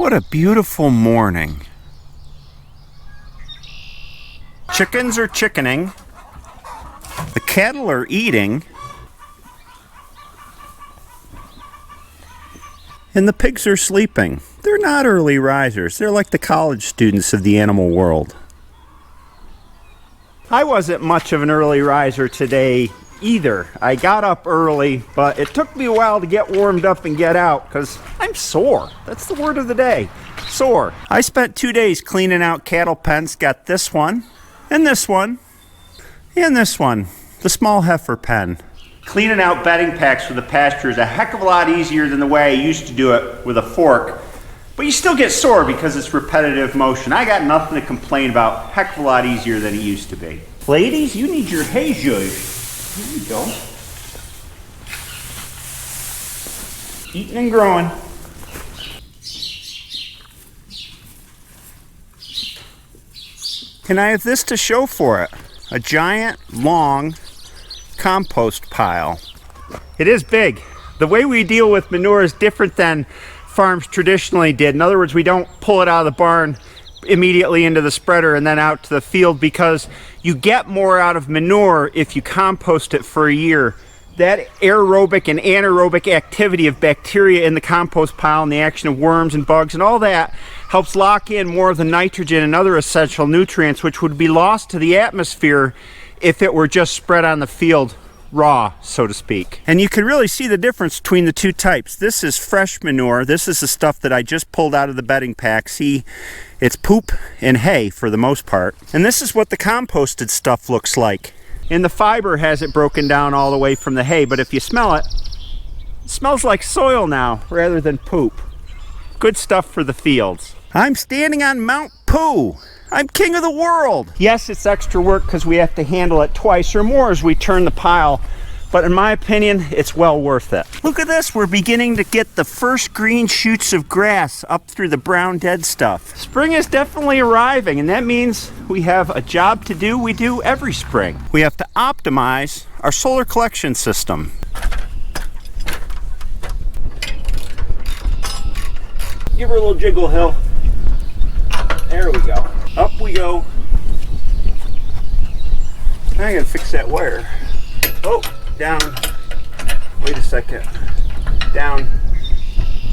What a beautiful morning. Chickens are chickening. The cattle are eating. And the pigs are sleeping. They're not early risers. They're like the college students of the animal world. I wasn't much of an early riser today either. I got up early, but it took me a while to get warmed up and get out because I'm sore. That's the word of the day, sore. I spent 2 days cleaning out cattle pens. Got this one, and this one, and this one, the small heifer pen. Cleaning out bedding packs for the pasture is a heck of a lot easier than the way I used to do it with a fork. But you still get sore because it's repetitive motion. I got nothing to complain about. Heck of a lot easier than it used to be. Ladies, you need your hay zhuzh. Here you go. Eating and growing. And I have this to show for it. A giant, long compost pile. It is big. The way we deal with manure is different than farms traditionally did. In other words, we don't pull it out of the barn immediately into the spreader and then out to the field because you get more out of manure if you compost it for a year. That aerobic and anaerobic activity of bacteria in the compost pile and the action of worms and bugs and all that helps lock in more of the nitrogen and other essential nutrients which would be lost to the atmosphere if it were just spread on the field raw, so to speak. And you can really see the difference between the two types. This is fresh manure. This is the stuff that I just pulled out of the bedding pack. See, it's poop and hay for the most part. And this is what the composted stuff looks like. And the fiber has it broken down all the way from the hay, but if you smell it, it smells like soil now rather than poop. Good stuff for the fields. I'm standing on Mount Pooh. I'm king of the world. Yes, it's extra work because we have to handle it twice or more as we turn the pile, but in my opinion, it's well worth it. Look at this, we're beginning to get the first green shoots of grass up through the brown dead stuff. Spring is definitely arriving, and that means we have a job to do. We do every spring. We have to optimize our solar collection system. Give her a little jiggle, Hill. There we go. Up we go. I gotta fix that wire. Oh, down. Wait a second. Down.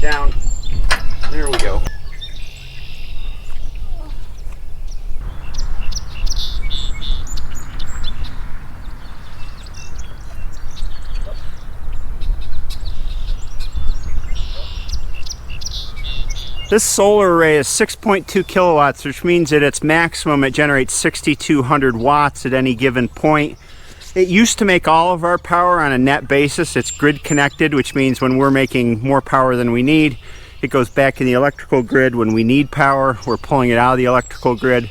Down. There we go. This solar array is 6.2 kilowatts, which means at its maximum it generates 6,200 watts at any given point. It used to make all of our power on a net basis. It's grid connected, which means when we're making more power than we need, it goes back in the electrical grid. When we need power, we're pulling it out of the electrical grid.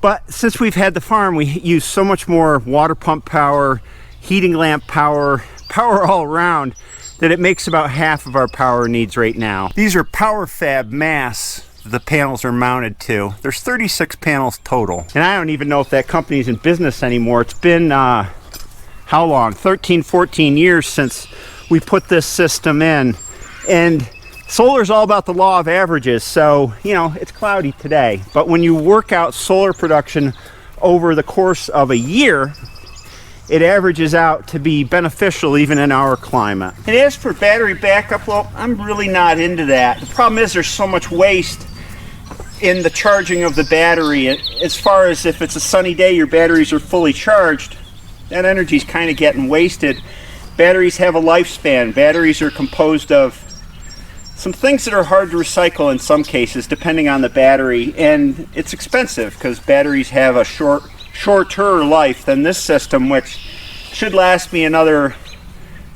But since we've had the farm, we use so much more water pump power, heating lamp power, power all around, that it makes about half of our power needs right now. These are Power Fab mass the panels are mounted to. There's 36 panels total. And I don't even know if that company's in business anymore. It's been, how long? 13, 14 years since we put this system in. And solar's all about the law of averages. So, you know, it's cloudy today. But when you work out solar production over the course of a year, it averages out to be beneficial even in our climate. And as for battery backup, well, I'm really not into that. The problem is there's so much waste in the charging of the battery. As far as if it's a sunny day, your batteries are fully charged, that energy's kind of getting wasted. Batteries have a lifespan. Batteries are composed of some things that are hard to recycle in some cases, depending on the battery, and it's expensive because batteries have a shorter life than this system, which should last me another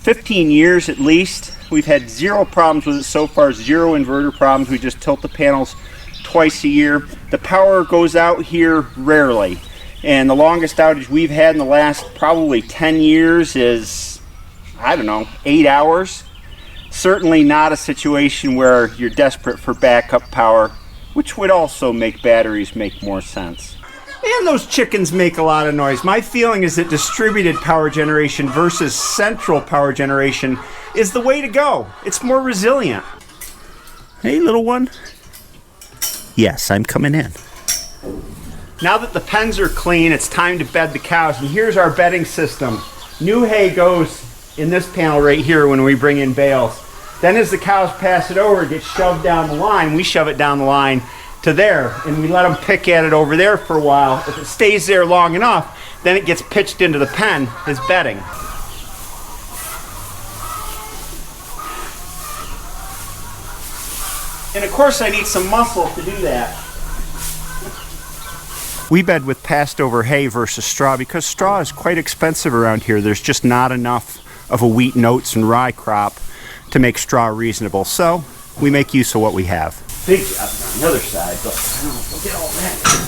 15 years at least. We've had zero problems with it so far, zero inverter problems. We just tilt the panels twice a year. The power goes out here rarely, and the longest outage we've had in the last probably 10 years is, I don't know, 8 hours. Certainly not a situation where you're desperate for backup power, which would also make batteries make more sense. And those chickens make a lot of noise. My feeling is that distributed power generation versus central power generation is the way to go. It's more resilient. Hey, little one. Yes, I'm coming in. Now that the pens are clean, it's time to bed the cows. And here's our bedding system. New hay goes in this panel right here when we bring in bales. Then as the cows pass it over, it gets shoved down the line. We shove it down the line to there, and we let them pick at it over there for a while. If it stays there long enough, then it gets pitched into the pen as bedding. And of course I need some muscle to do that. We bed with passed over hay versus straw because straw is quite expensive around here. There's just not enough of a wheat and oats and rye crop to make straw reasonable. So we make use of what we have. Big job on the other side, but I don't know if we'll get all that.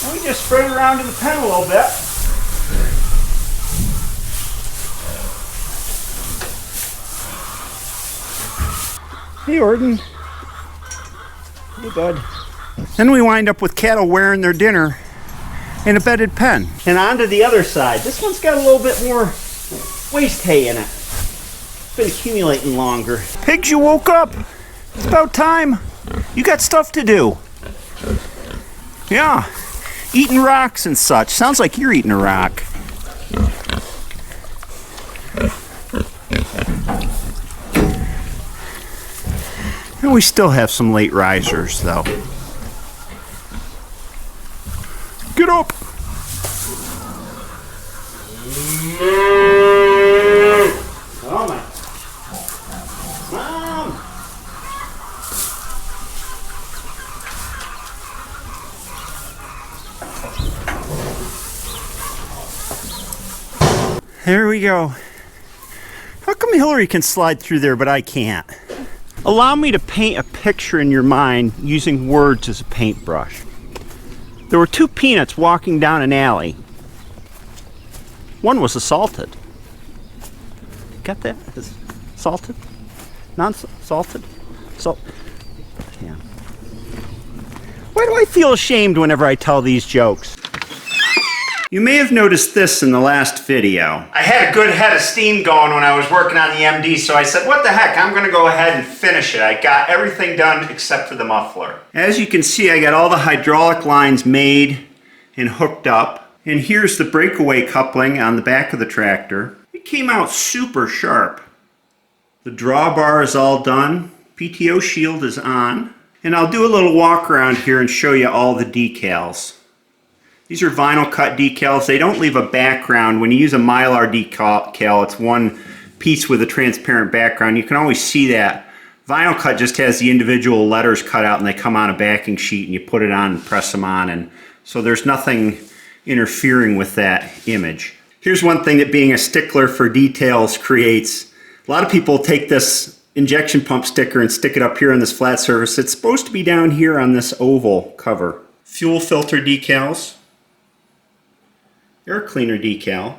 And we just spread it around in the pen a little bit. Hey, Orton. Hey, bud. Then we wind up with cattle wearing their dinner in a bedded pen. And on to the other side. This one's got a little bit more waste hay in it. It's been accumulating longer. Pigs, you woke up. It's about time. You got stuff to do. Yeah. Eating rocks and such. Sounds like you're eating a rock. And we still have some late risers, though. Get up! Oh my. Mom! There we go. How come Hilarie can slide through there, but I can't? Allow me to paint a picture in your mind using words as a paintbrush. There were two peanuts walking down an alley. One was assaulted. Got that? Salted? Non-salted? Salt? Yeah. Why do I feel ashamed whenever I tell these jokes? You may have noticed this in the last video. I had a good head of steam going when I was working on the MD, so I said, what the heck, I'm gonna go ahead and finish it. I got everything done except for the muffler. As you can see, I got all the hydraulic lines made and hooked up. And here's the breakaway coupling on the back of the tractor. It came out super sharp. The drawbar is all done. PTO shield is on. And I'll do a little walk around here and show you all the decals. These are vinyl cut decals. They don't leave a background. When you use a Mylar decal, it's one piece with a transparent background. You can always see that. Vinyl cut just has the individual letters cut out and they come on a backing sheet and you put it on and press them on. And so there's nothing interfering with that image. Here's one thing that being a stickler for details creates. A lot of people take this injection pump sticker and stick it up here on this flat surface. It's supposed to be down here on this oval cover. Fuel filter decals. Air cleaner decal.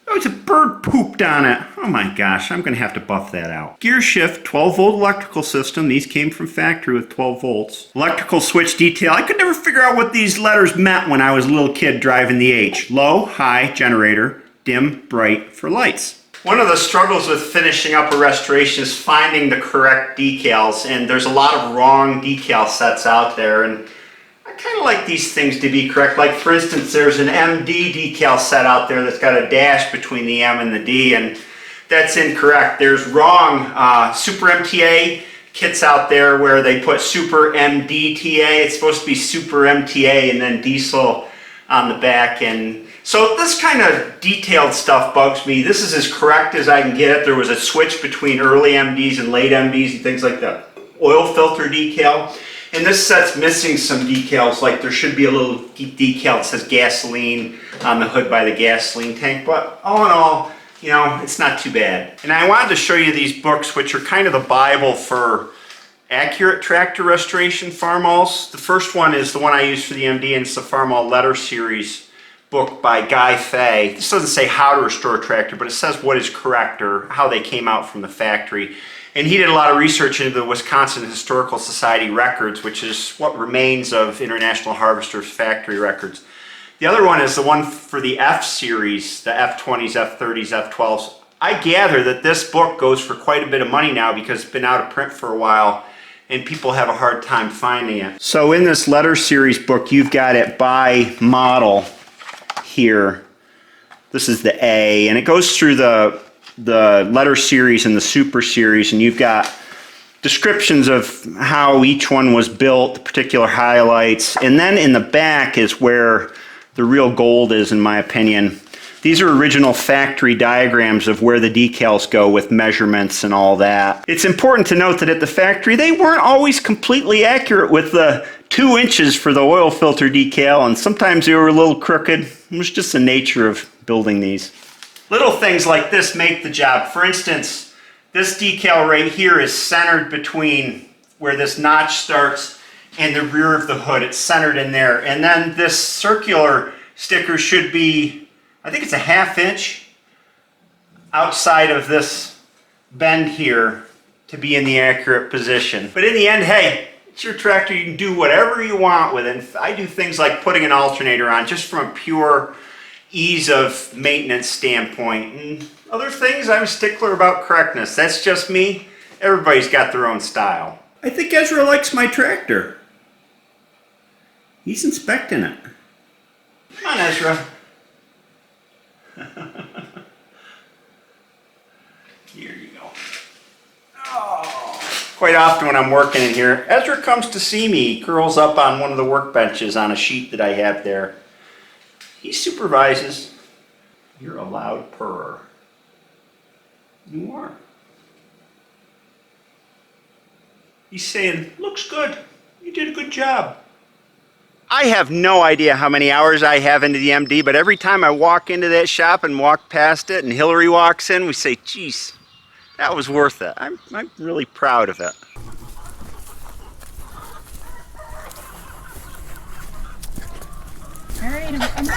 Oh, it's a bird pooped on it. Oh my gosh, I'm going to have to buff that out. Gear shift, 12 volt electrical system. These came from factory with 12 volts. Electrical switch detail. I could never figure out what these letters meant when I was a little kid driving the H. Low, high, generator, dim, bright for lights. One of the struggles with finishing up a restoration is finding the correct decals, and there's a lot of wrong decal sets out there, and I kind of like these things to be correct. Like for instance, there's an MD decal set out there that's got a dash between the M and the D, and that's incorrect. There's wrong Super MTA kits out there where they put Super MDTA. It's supposed to be Super MTA and then diesel on the back, and so this kind of detailed stuff bugs me. This is as correct as I can get it. There was a switch between early MDs and late MDs and things like that. Oil filter decal. And this set's missing some decals, like there should be a little decal that says gasoline on the hood by the gasoline tank. But all in all, you know, it's not too bad. And I wanted to show you these books, which are kind of the Bible for accurate tractor restoration Farmalls. The first one is the one I use for the MD, and it's the Farmall Letter Series book by Guy Fay. This doesn't say how to restore a tractor, but it says what is correct or how they came out from the factory. And he did a lot of research into the Wisconsin Historical Society records, which is what remains of International Harvesters factory records. The other one is the one for the F series, the F20s, F30s, F12s. I gather that this book goes for quite a bit of money now because it's been out of print for a while and people have a hard time finding it. So in this letter series book, you've got it by model here. This is the A, and it goes through the letter series and the super series, and you've got descriptions of how each one was built, the particular highlights, and then in the back is where the real gold is, in my opinion. These are original factory diagrams of where the decals go with measurements and all that. It's important to note that at the factory, they weren't always completely accurate with the 2 inches for the oil filter decal, and sometimes they were a little crooked. It was just the nature of building these. Little things like this make the job. For instance, this decal right here is centered between where this notch starts and the rear of the hood. It's centered in there. And then this circular sticker should be, I think it's a 1/2 inch outside of this bend here to be in the accurate position. But in the end, hey, it's your tractor. You can do whatever you want with it. I do things like putting an alternator on just from a pure ease of maintenance standpoint. And other things, I'm a stickler about correctness. That's just me. Everybody's got their own style. I think Ezra likes my tractor. He's inspecting it. Come on, Ezra. Here you go. Oh. Quite often when I'm working in here, Ezra comes to see me. He curls up on one of the workbenches on a sheet that I have there. He supervises. You're a loud purrer. You are. He's saying, looks good. You did a good job. I have no idea how many hours I have into the MD, but every time I walk into that shop and walk past it and Hilarie walks in, we say, geez, that was worth it. I'm really proud of it. All right, I'm coming in.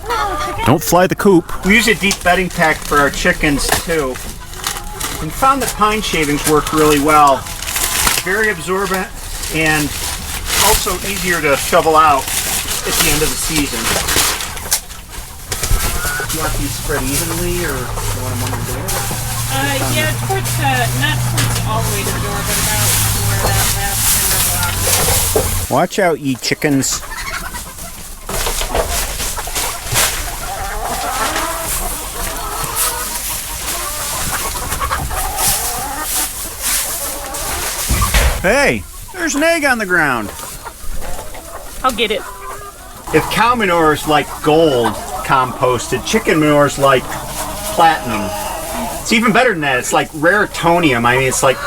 Hello, Don't fly the coop. We use a deep bedding pack for our chickens too. And found that pine shavings work really well. Very absorbent and also easier to shovel out at the end of the season. Do you want these spread evenly or do you want them on the door? Yeah, towards not towards all the way to the door, but about where that last cinder block is. Watch out, ye chickens. Hey, there's an egg on the ground. I'll get it. If cow manure is like gold composted, chicken manure is like platinum. It's even better than that. It's like raritonium. I mean, it's like,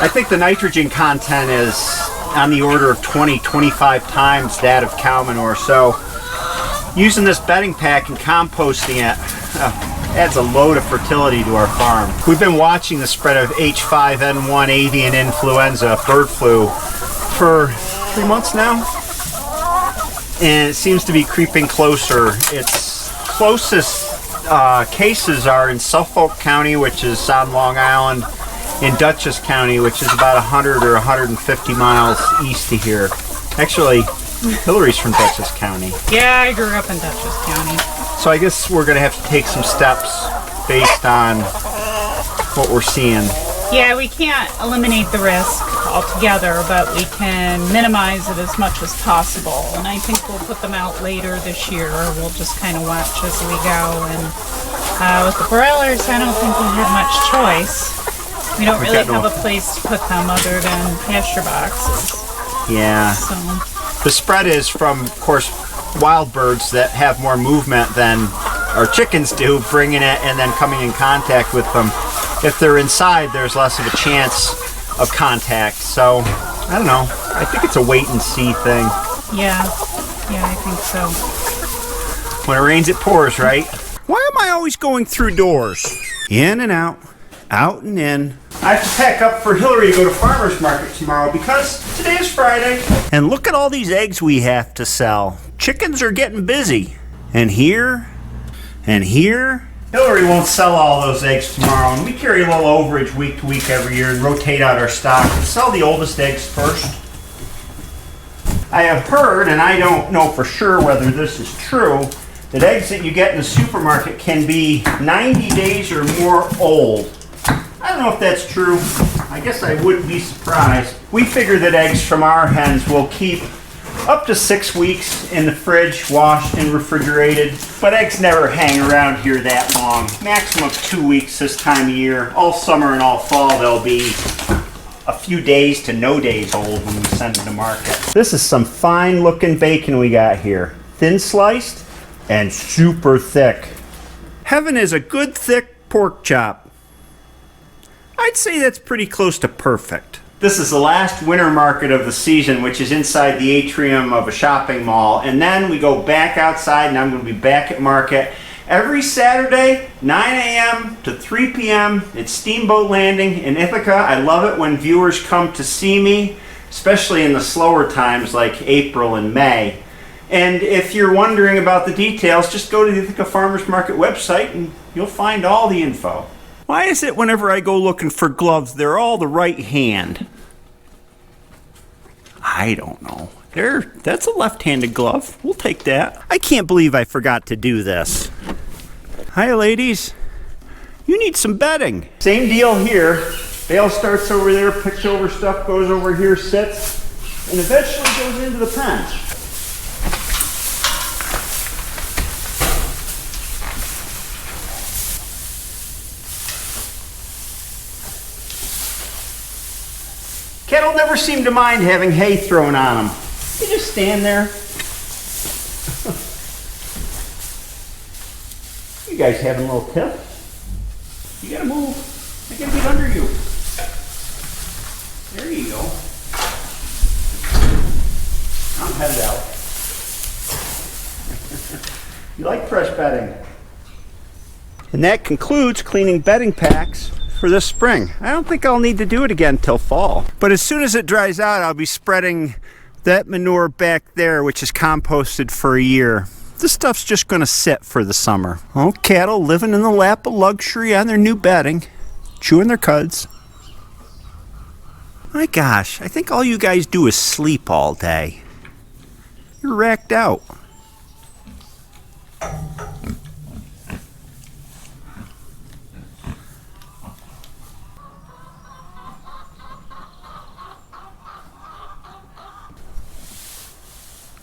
I think the nitrogen content is on the order of 20-25 times that of cow manure. So using this bedding pack and composting it adds a load of fertility to our farm. We've been watching the spread of H5N1 avian influenza, bird flu, for 3 months now. And it seems to be creeping closer. Its closest cases are in Suffolk County, which is on Long Island, in Dutchess County, which is about 100 or 150 miles east of here. Actually, Hilarie's from Dutchess County. Yeah, I grew up in Dutchess County. So I guess we're going to have to take some steps based on what we're seeing. Yeah, we can't eliminate the risk altogether, but we can minimize it as much as possible. And I think we'll put them out later this year. We'll just kind of watch as we go. And with the broilers, I don't think we have much choice. We don't really have a place to put them other than pasture boxes. Yeah. So the spread is from, of course, wild birds that have more movement than our chickens do, bringing it and then coming in contact with them. If they're inside, there's less of a chance of contact. So, I don't know. I think it's a wait and see thing. yeah, I think so. When it rains, it pours, right? Why am I always going through doors? In and out and in. I have to pack up for Hilarie to go to farmer's market tomorrow because today is Friday. And look at all these eggs we have to sell. Chickens are getting busy. And here, and Hilarie won't sell all those eggs tomorrow, and we carry a little overage week to week every year and rotate out our stock. We'll sell the oldest eggs first. I have heard, and I don't know for sure whether this is true, that eggs that you get in the supermarket can be 90 days or more old. I don't know if that's true. I guess I wouldn't be surprised. We figure that eggs from our hens will keep up to 6 weeks in the fridge, washed and refrigerated. But eggs never hang around here that long. Maximum of 2 weeks this time of year. All summer and all fall they'll be a few days to no days old when we send them to market. This is some fine looking bacon we got here. Thin sliced and super thick. Heaven is a good thick pork chop. I'd say that's pretty close to perfect. This is the last winter market of the season, which is inside the atrium of a shopping mall. And then we go back outside, and I'm going to be back at market every Saturday, 9 a.m. to 3 p.m. at Steamboat Landing in Ithaca. I love it when viewers come to see me, especially in the slower times like April and May. And if you're wondering about the details, just go to the Ithaca Farmers Market website and you'll find all the info. Why is it whenever I go looking for gloves, they're all the right hand? I don't know. That's a left-handed glove. We'll take that. I can't believe I forgot to do this. Hi, ladies. You need some bedding. Same deal here. Bale starts over there, picks over stuff, goes over here, sits, and eventually goes into the pen. Cattle never seem to mind having hay thrown on them. They just stand there. You guys having a little tiff? You gotta move. I gotta get under you. There you go. I'm headed out. You like fresh bedding. And that concludes cleaning bedding packs for this spring. I don't think I'll need to do it again till fall. But as soon as it dries out, I'll be spreading that manure back there, which is composted for a year. This stuff's just gonna sit for the summer. Oh, cattle living in the lap of luxury on their new bedding, chewing their cuds. My gosh, I think all you guys do is sleep all day. You're racked out.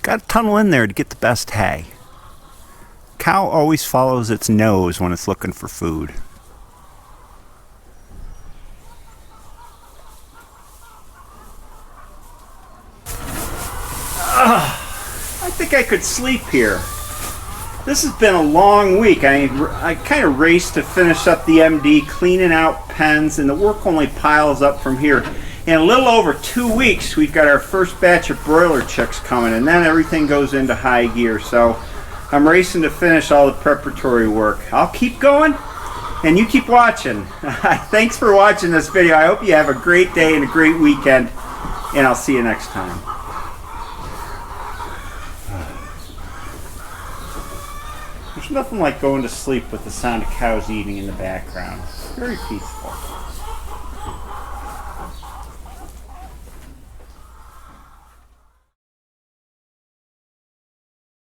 Got to tunnel in there to get the best hay. Cow always follows its nose when it's looking for food. I think I could sleep here. This has been a long week. I kind of raced to finish up the MD, cleaning out pens, and the work only piles up from here. In a little over 2 weeks, we've got our first batch of broiler chicks coming, and then everything goes into high gear. So I'm racing to finish all the preparatory work. I'll keep going, and you keep watching. Thanks for watching this video. I hope you have a great day and a great weekend, and I'll see you next time. There's nothing like going to sleep with the sound of cows eating in the background. It's very peaceful.